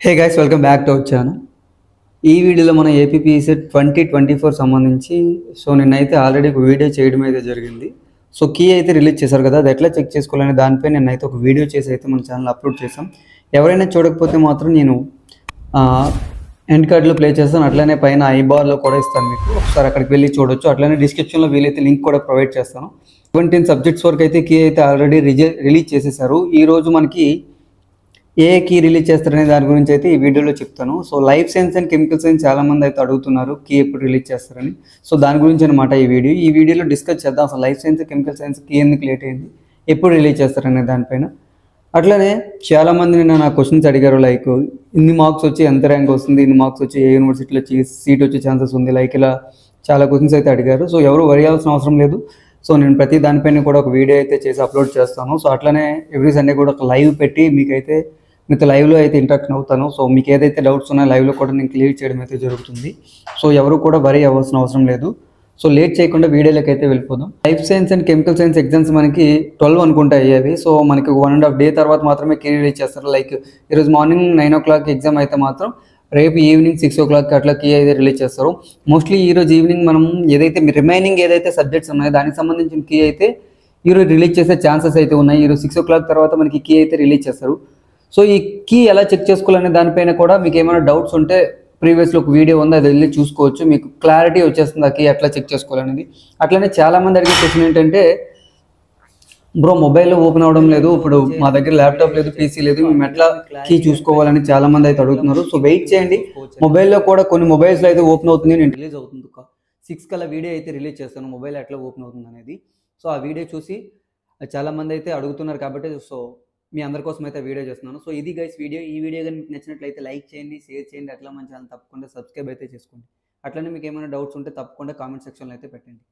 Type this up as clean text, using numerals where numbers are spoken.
Hey guys, welcome back to our channel. ఈ వీడియోలో మనం ఏపీపీసెట్ 2024 సంబంధించి నిన్నైతే ఆల్రెడీ ఒక వీడియో చేయడం అయితే జరిగింది. కీ అయితే రిలీజ్ చేశారు కదా, అది ఎట్లా చెక్ చేసుకోవాలని దానిపై నిన్నైతే ఒక వీడియో చేసి అయితే మన ఛానల్ అప్లోడ్ చేసాం. ఎవరైనా చూడకపోతే మాత్రం నేను ఎండ్ కార్డ్లో ప్లే చేస్తాను, అట్లనే పైన ఐ బార్లో కూడా ఇస్తాను, మీకు ఒకసారి అక్కడికి వెళ్ళి చూడొచ్చు. అట్లనే డిస్క్రిప్షన్లో వీలైతే లింక్ కూడా ప్రొవైడ్ చేస్తాను. 17 సబ్జెక్ట్స్ వరకు అయితే కీ అయితే ఆల్రెడీ రిలీజ్ చేసేసారు. ఈరోజు మనకి ఏ కీ రిలీజ్ చేస్తారనే దాని గురించి అయితే ఈ వీడియోలో చెప్తాను. Life science and chemical science చాలామంది అయితే అడుగుతున్నారు కీ ఎప్పుడు రిలీజ్ చేస్తారని. దాని గురించి అనమాట ఈ వీడియోలో డిస్కస్ చేద్దాం. అసలు లైఫ్ సైన్స్ కెమికల్ సైన్స్ కీ ఎందుకు లేట్ అయింది, ఎప్పుడు రిలీజ్ చేస్తారనే దానిపైన. అట్లనే చాలామంది నిన్న నా క్వశ్చన్స్ అడిగారు, లైక్ ఇన్ని మార్క్స్ వచ్చి ఎంత ర్యాంక్ వస్తుంది, ఇన్ని మార్క్స్ వచ్చి ఏ యూనివర్సిటీలో సీట్ వచ్చే ఛాన్సెస్ ఉంది, లైక్ ఇలా చాలా క్వశ్చన్స్ అయితే అడిగారు. ఎవరు వరి అవ్వాల్సిన అవసరం లేదు. నేను ప్రతి దానిపైన కూడా ఒక వీడియో అయితే చేసి అప్లోడ్ చేస్తాను. అట్లనే ఎవ్రీ సండే కూడా ఒక లైవ్ పెట్టి మీతో లైవ్లో అయితే ఇంటరాక్షన్ అవుతాను. మీకు ఏదైతే డౌట్స్ ఉన్నాయో లైవ్లో కూడా నేను క్లియర్ చేయడం అయితే జరుగుతుంది. ఎవరు కూడా వరి అవ్వాల్సిన అవసరం లేదు. లేట్ చేయకుండా వీడియోలోకి అయితే వెళ్ళిపోదాం. Life science and chemical science exams మనకి 12 అనుకుంటా అయ్యేవి. మనకి 1.5 డే తర్వాత మాత్రమే కీ రిలీజ్ చేస్తారు. లైక్ ఈరోజు మార్నింగ్ 9 o'clock ఎగ్జామ్ అయితే మాత్రం రేపు ఈవినింగ్ 6 o'clock అట్లా కీ అయితే రిలీజ్ చేస్తారు. మోస్ట్లీ ఈరోజు ఈవినింగ్ మనం ఏదైతే రిమైనింగ్ ఏదైతే సబ్జెక్ట్స్ ఉన్నాయో దానికి సంబంధించిన కీ అయితే ఈరోజు రిలీజ్ చేసే ఛాన్సెస్ అయితే ఉన్నాయి. ఈరోజు 6 o'clock తర్వాత మనకి కీ అయితే రిలీజ్ చేస్తారు. ఈ కీ ఎలా చెక్ చేసుకోవాలనే దానిపైన కూడా మీకు ఏమైనా డౌట్స్ ఉంటే ప్రీవియస్లో ఒక వీడియో ఉంది, అది వెళ్ళి చూసుకోవచ్చు. మీకు క్లారిటీ వచ్చేస్తుంది ఆ కీ ఎట్లా చెక్ చేసుకోవాలనేది. అట్లనే చాలామంది అడిగే క్వశ్చన్ ఏంటంటే, బ్రో మొబైల్లో ఓపెన్ అవ్వడం లేదు, ఇప్పుడు మా దగ్గర ల్యాప్టాప్ లేదు, పీసీ లేదు, మేము ఎట్లా కీ చూసుకోవాలని చాలామంది అయితే అడుగుతున్నారు. వెయిట్ చేయండి, మొబైల్లో కూడా కొన్ని మొబైల్స్లో అయితే ఓపెన్ అవుతుంది. నేను రిలీజ్ అవుతుంది 6 కల్లా వీడియో అయితే రిలీజ్ చేస్తాను, మొబైల్ ఎట్లా ఓపెన్ అవుతుంది అనేది. ఆ వీడియో చూసి చాలామంది అయితే అడుగుతున్నారు కాబట్టి మీ అందరి కోసం అయితే వీడియో చేస్తున్నాను. ఇది గైస్ వీడియో. ఈ వీడియో కానీ మీకు నచ్చినట్లయితే లైక్ చేయండి, షేర్ చేయండి, అట్లా మన ఛానల్ తప్పకుండా సబ్స్క్రైబ్ అయితే చేసుకోండి. అట్లనే మీకు ఏమైనా డౌట్స్ ఉంటే తప్పకుండా కామెంట్ సెక్షన్లో అయితే పెట్టండి.